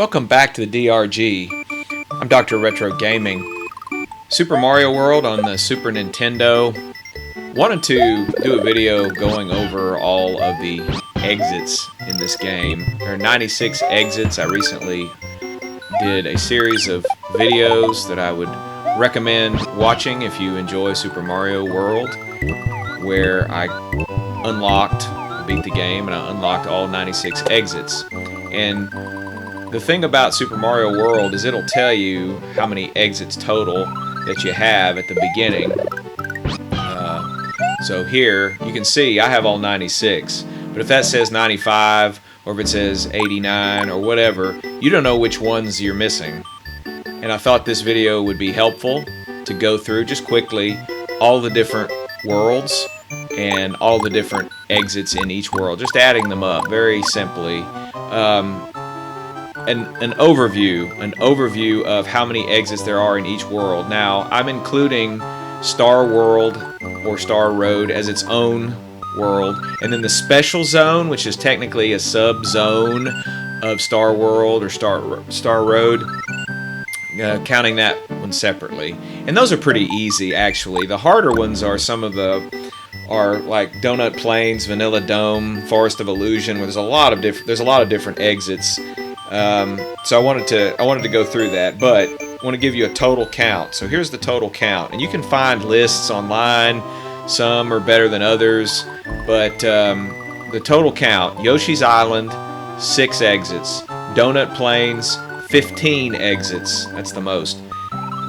Welcome back to the DRG. I'm Dr. Retro Gaming. Super Mario World on the Super Nintendo. Wanted to do a video going over all of the exits in this game. There are 96 exits. I recently did a series of videos that I would recommend watching if you enjoy Super Mario World, where I beat the game and I unlocked all 96 exits. And the thing about Super Mario World is it'll tell you how many exits total that you have at the beginning. So here you can see I have all 96, but if that says 95 or if it says 89 or whatever, you don't know which ones you're missing. And I thought this video would be helpful to go through just quickly all the different worlds and all the different exits in each world, just adding them up very simply. An overview of how many exits there are in each world. Now, I'm including Star World or Star Road as its own world, and then the Special Zone, which is technically a sub-zone of Star World or Star Road, counting that one separately. And those are pretty easy, actually. The harder ones are like Donut Plains, Vanilla Dome, Forest of Illusion, where there's a lot of different exits. So I wanted to go through that, but I want to give you a total count. So here's the total count, and you can find lists online. Some are better than others, but the total count: Yoshi's Island, 6 exits; Donut Plains, 15 exits. That's the most.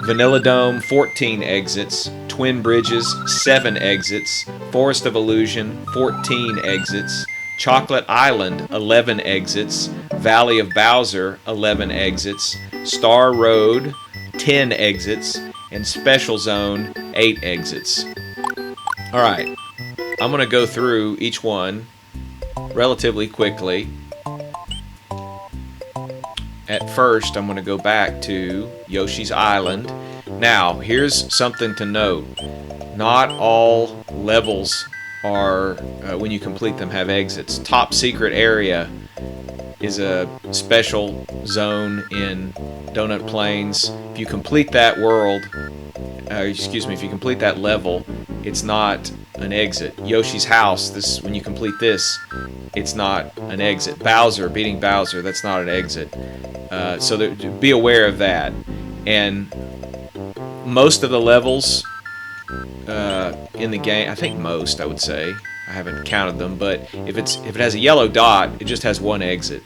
Vanilla Dome, 14 exits; Twin Bridges, 7 exits; Forest of Illusion, 14 exits; Chocolate Island, 11 exits; Valley of Bowser, 11 exits; Star Road, 10 exits; and Special Zone, 8 exits. Alright, I'm going to go through each one relatively quickly. At first, I'm going to go back to Yoshi's Island. Now, here's something to note. Not all levels are, when you complete them, have exits. Top Secret Area is a special zone in Donut Plains. If you complete that if you complete that level, it's not an exit. Yoshi's House, when you complete this, it's not an exit. Beating Bowser, that's not an exit. So be aware of that. And most of the levels in the game, I think most, I would say, I haven't counted them, but if it has a yellow dot, it just has 1 exit.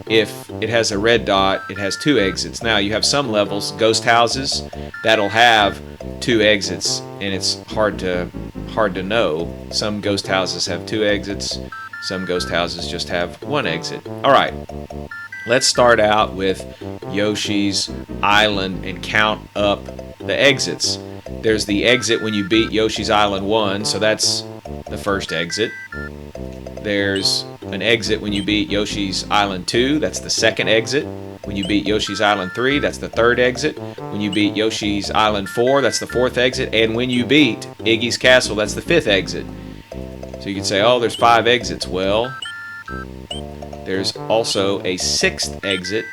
If it has a red dot, it has 2 exits. Now, you have some levels, ghost houses, that'll have 2 exits, and it's hard to know. Some ghost houses have 2 exits, some ghost houses just have 1 exit. Alright, let's start out with Yoshi's Island and count up the exits. There's the exit when you beat Yoshi's Island 1, so that's the first exit. There's an exit when you beat Yoshi's Island 2, that's the second exit. When you beat Yoshi's Island 3, that's the third exit. When you beat Yoshi's Island 4, that's the fourth exit. And when you beat Iggy's Castle, that's the 5th exit. So you can say, oh, there's 5 exits. Well, there's also a 6th exit,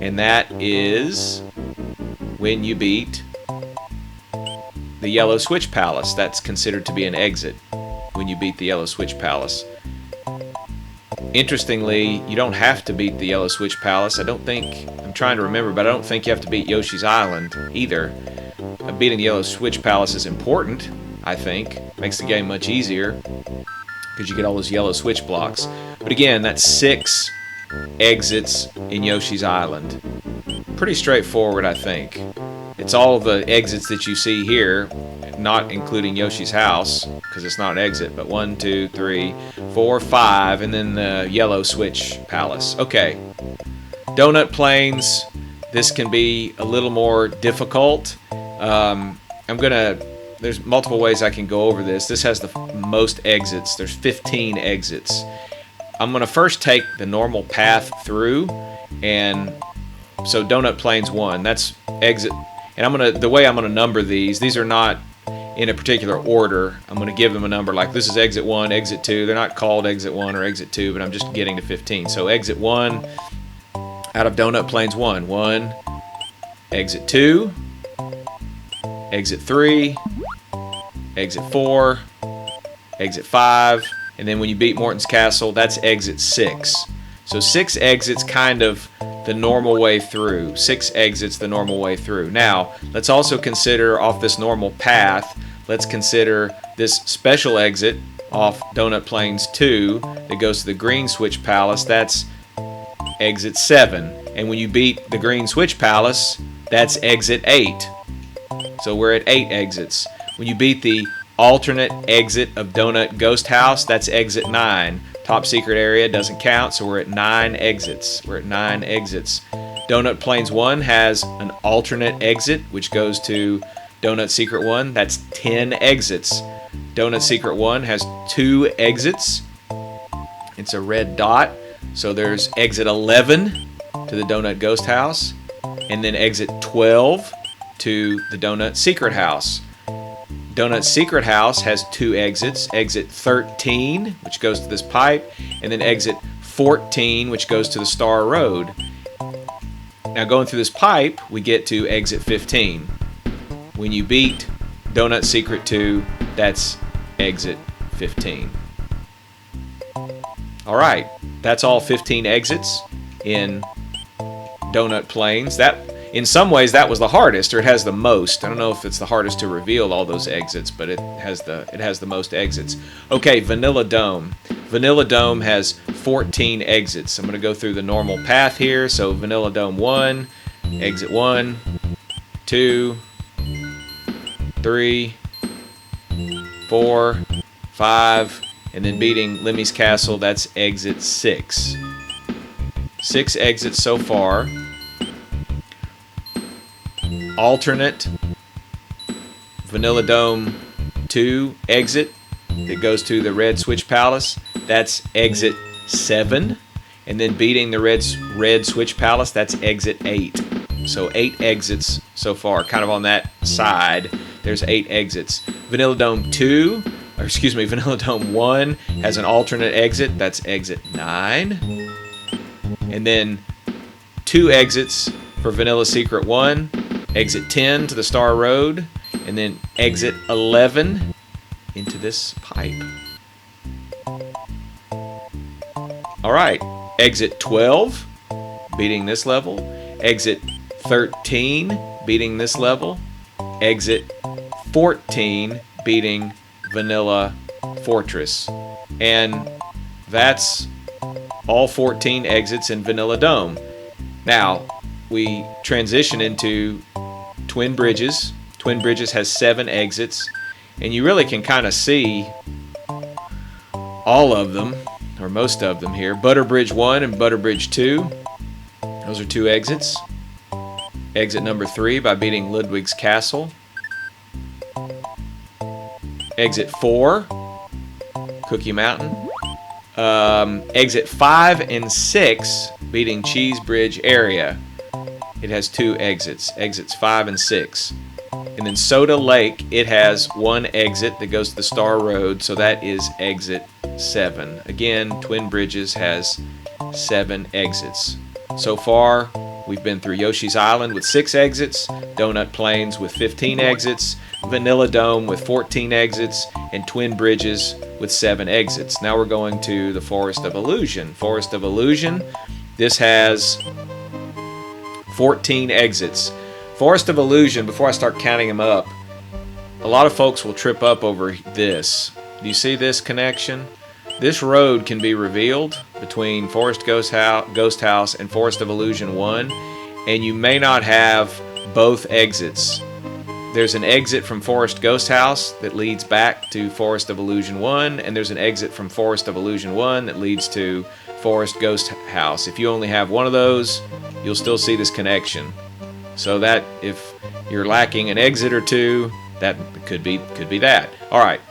and that is when you beat the Yellow Switch Palace. That's considered to be an exit when you beat the Yellow Switch Palace. Interestingly, you don't have to beat the Yellow Switch Palace. I'm trying to remember, but I don't think you have to beat Yoshi's Island either. Beating the Yellow Switch Palace is important, I think. Makes the game much easier because you get all those yellow switch blocks. But again, that's 6 exits in Yoshi's Island. Pretty straightforward, I think. It's all the exits that you see here, not including Yoshi's house, because it's not an exit, but 1, 2, 3, 4, 5, and then the Yellow Switch Palace. Okay. Donut Plains, this can be a little more difficult. There's multiple ways I can go over this. This has the most exits. There's 15 exits. I'm going to first take the normal path through, and so Donut Plains 1, that's exit. And the way I'm going to number these are not in a particular order. I'm going to give them a number, like this is exit 1, exit 2. They're not called exit 1 or exit 2, but I'm just getting to 15. So exit 1 out of Donut Plains 1. 1, exit 2, exit 3, exit 4, exit 5, and then when you beat Morton's Castle, that's exit 6. So 6 exits kind of the normal way through. 6 exits the normal way through. Now, let's also consider off this normal path, let's consider this special exit off Donut Plains 2 that goes to the Green Switch Palace. That's exit 7. And when you beat the Green Switch Palace, that's exit 8. So we're at 8 exits. When you beat the alternate exit of Donut Ghost House, that's exit 9. Top secret area doesn't count, so we're at 9 exits. We're at 9 exits. Donut Plains 1 has an alternate exit, which goes to Donut Secret 1. That's 10 exits. Donut Secret 1 has 2 exits. It's a red dot. So there's exit 11 to the Donut Ghost House, and then exit 12 to the Donut Secret House. Donut Secret House has 2 exits. Exit 13, which goes to this pipe, and then exit 14, which goes to the Star Road. Now going through this pipe, we get to exit 15. When you beat Donut Secret 2, that's exit 15. Alright, that's all 15 exits in Donut Plains. That, in some ways, that was the hardest, or it has the most. I don't know if it's the hardest to reveal all those exits, but it has the most exits. Okay, Vanilla Dome. Vanilla Dome has 14 exits. I'm going to go through the normal path here. So Vanilla Dome 1, exit 1, 2, 3, 4, 5, and then beating Lemmy's Castle, that's exit 6. 6 exits so far. Alternate Vanilla Dome 2 exit that goes to the Red Switch Palace, that's exit 7. And then beating the Red Switch Palace, that's exit 8. So 8 exits so far, kind of on that side. There's 8 exits. Vanilla Dome 1 has an alternate exit, that's exit 9. And then 2 exits for Vanilla Secret 1, exit 10 to the Star Road, and then exit 11 into this pipe. Alright, exit 12, beating this level, exit 13, beating this level, exit 14, beating Vanilla Fortress. And that's all 14 exits in Vanilla Dome. Now, we transition into Twin Bridges. Twin Bridges has 7 exits, and you really can kind of see all of them, or most of them here. Butterbridge 1 and Butterbridge 2, those are 2 exits. Exit number 3 by beating Ludwig's Castle. Exit 4, Cookie Mountain. Exit 5 and 6, beating Cheese Bridge area. It has 2 exits, exits 5 and 6. And then Soda Lake, it has 1 exit that goes to the Star Road, so that is exit 7. Again, Twin Bridges has 7 exits. So far, we've been through Yoshi's Island with 6 exits, Donut Plains with 15 exits, Vanilla Dome with 14 exits, and Twin Bridges with 7 exits. Now we're going to the Forest of Illusion. Forest of Illusion, this has 14 exits. Forest of Illusion, before I start counting them up, a lot of folks will trip up over this. Do you see this connection? This road can be revealed between Forest Ghost House and Forest of Illusion 1, and you may not have both exits. There's an exit from Forest Ghost House that leads back to Forest of Illusion 1, and there's an exit from Forest of Illusion 1 that leads to Forest Ghost House. If you only have one of those, you'll still see this connection. So that if you're lacking an exit or 2, that could be that. All right.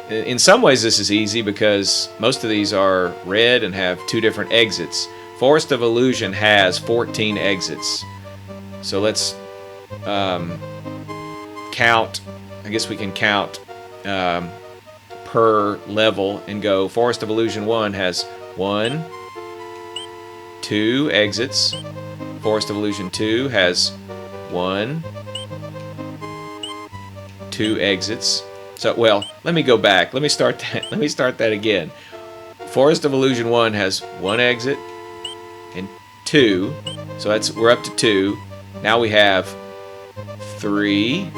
In some ways this is easy because most of these are red and have 2 different exits. Forest of Illusion has 14 exits. So let's count. I guess we can count per level and go. Forest of Illusion 1 has 1, 2 exits. Forest of Illusion 2 has 1, 2 exits. So, well, let me go back. Let me start that again. Forest of Illusion 1 has 1 exit and 2. So we're up to 2. Now we have 3,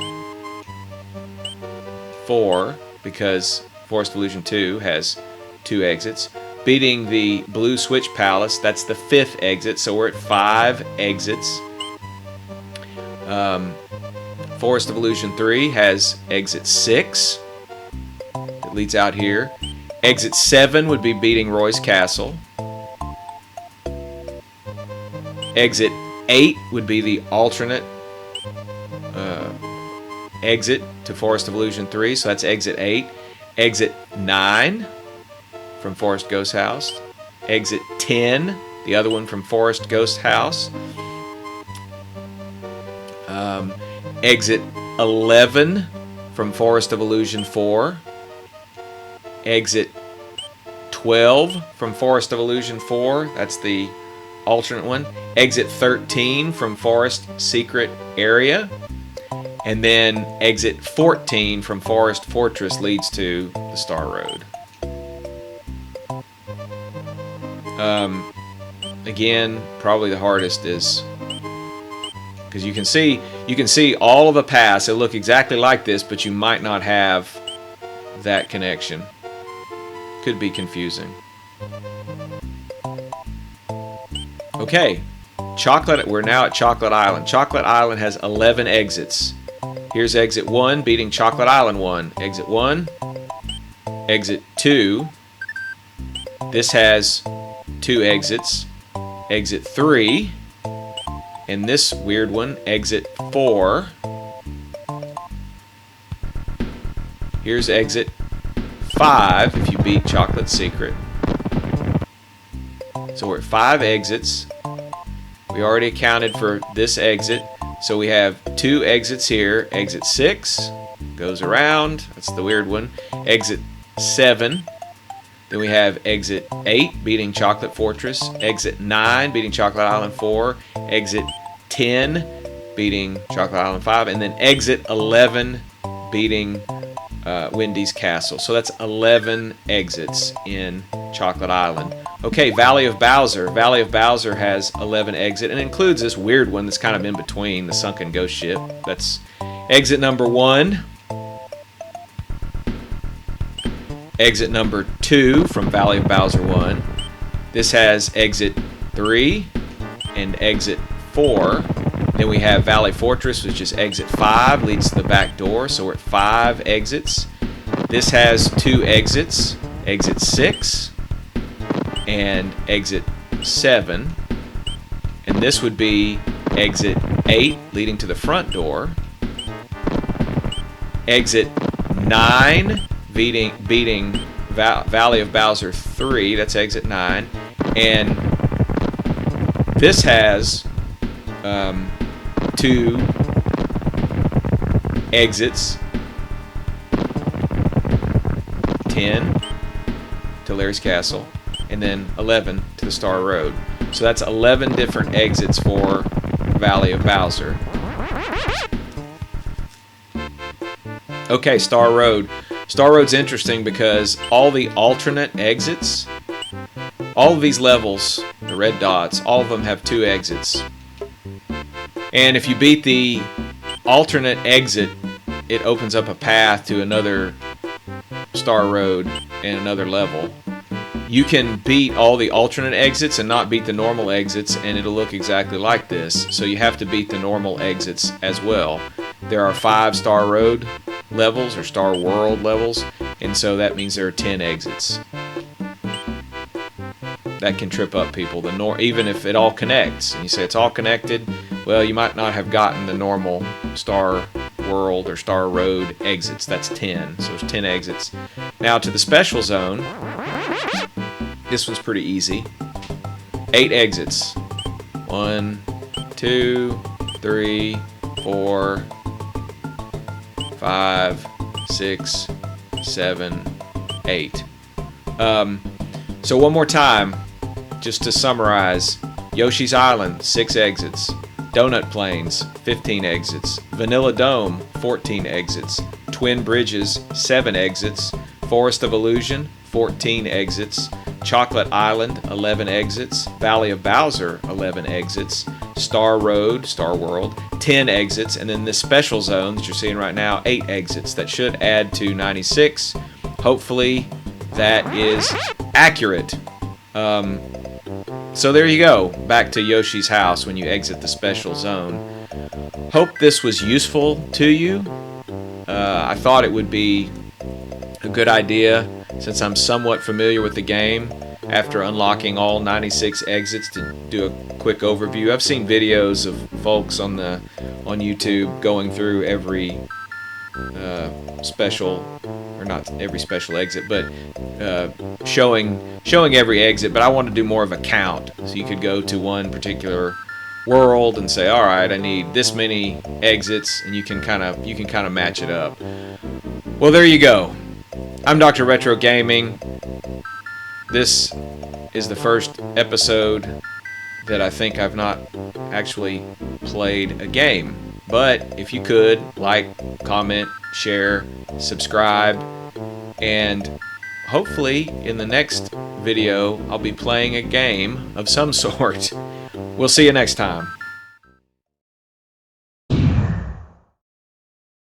4, because Forest of Illusion 2 has 2 exits. Beating the Blue Switch Palace, that's the 5th exit, so we're at 5 exits. Forest of Illusion 3 has exit 6. It leads out here. Exit 7 would be beating Roy's Castle. Exit 8 would be the alternate exit to Forest of Illusion 3, so that's exit 8. Exit 9 from Forest Ghost House. Exit 10, the other one from Forest Ghost House. Exit 11 from Forest of Illusion 4. Exit 12 from Forest of Illusion 4, that's the alternate one. Exit 13 from Forest Secret Area. And then exit 14 from Forest Fortress leads to the Star Road. Again, probably the hardest is because you can see all of the paths that look exactly like this, but you might not have that connection. Could be confusing. Okay, we're now at Chocolate Island. Chocolate Island has 11 exits. Here's exit 1 beating Chocolate Island 1. Exit 1, exit 2. This has 2 exits. Exit 3, and this weird one, exit 4. Here's exit 5 if you beat Chocolate Secret. So we're at 5 exits. We already accounted for this exit, so we have 2 exits here. Exit 6 goes around, that's the weird one. Exit 7. Then we have exit 8 beating Chocolate Fortress, exit 9 beating Chocolate Island 4, exit 10 beating Chocolate Island 5, and then exit 11 beating Wendy's Castle. So that's 11 exits in Chocolate Island. Okay, Valley of Bowser. Valley of Bowser has 11 exits and includes this weird one that's kind of in between, the sunken ghost ship. That's exit number 1. Exit number 2 from Valley of Bowser 1. This has exit 3 and exit 4. Then we have Valley Fortress, which is exit 5, leads to the back door, so we're at 5 exits. This has 2 exits, exit 6 and exit 7. And this would be exit 8, leading to the front door. Exit 9, beating Valley of Bowser 3, that's exit 9, and this has 2 exits, 10 to Larry's Castle, and then 11 to the Star Road. So that's 11 different exits for Valley of Bowser. Okay, Star Road. Star Road's interesting because all the alternate exits, all of these levels, the red dots, all of them have 2 exits. And if you beat the alternate exit, it opens up a path to another Star Road and another level. You can beat all the alternate exits and not beat the normal exits, and it'll look exactly like this. So you have to beat the normal exits as well. There are 5 Star Road levels or Star World levels, and so that means there are 10 exits. That can trip up people. Even if it all connects, and you say it's all connected, well, you might not have gotten the normal Star World or Star Road exits. That's 10. So there's 10 exits. Now to the special zone. This one's pretty easy. 8 exits. 1, 2, 3, 4, 5, 6, 7, 8. So one more time, just to summarize, Yoshi's Island, 6 exits. Donut Plains, 15 exits. Vanilla Dome, 14 exits. Twin Bridges, 7 exits. Forest of Illusion, 14 exits. Chocolate Island, 11 exits. Valley of Bowser, 11 exits. Star Road, Star World, 10 exits. And then this special zone that you're seeing right now, 8 exits. That should add to 96. Hopefully that is accurate. So there you go. Back to Yoshi's house when you exit the special zone. Hope this was useful to you. I thought it would be a good idea, since I'm somewhat familiar with the game, after unlocking all 96 exits, to do a quick overview. I've seen videos of folks on YouTube going through every special, or not every special exit, but showing every exit. But I want to do more of a count, so you could go to one particular world and say, all right, I need this many exits, and you can kind of match it up. Well, there you go. I'm Dr. Retro Gaming. This is the first episode that I think I've not actually played a game. But if you could, like, comment, share, subscribe, and hopefully in the next video I'll be playing a game of some sort. We'll see you next time.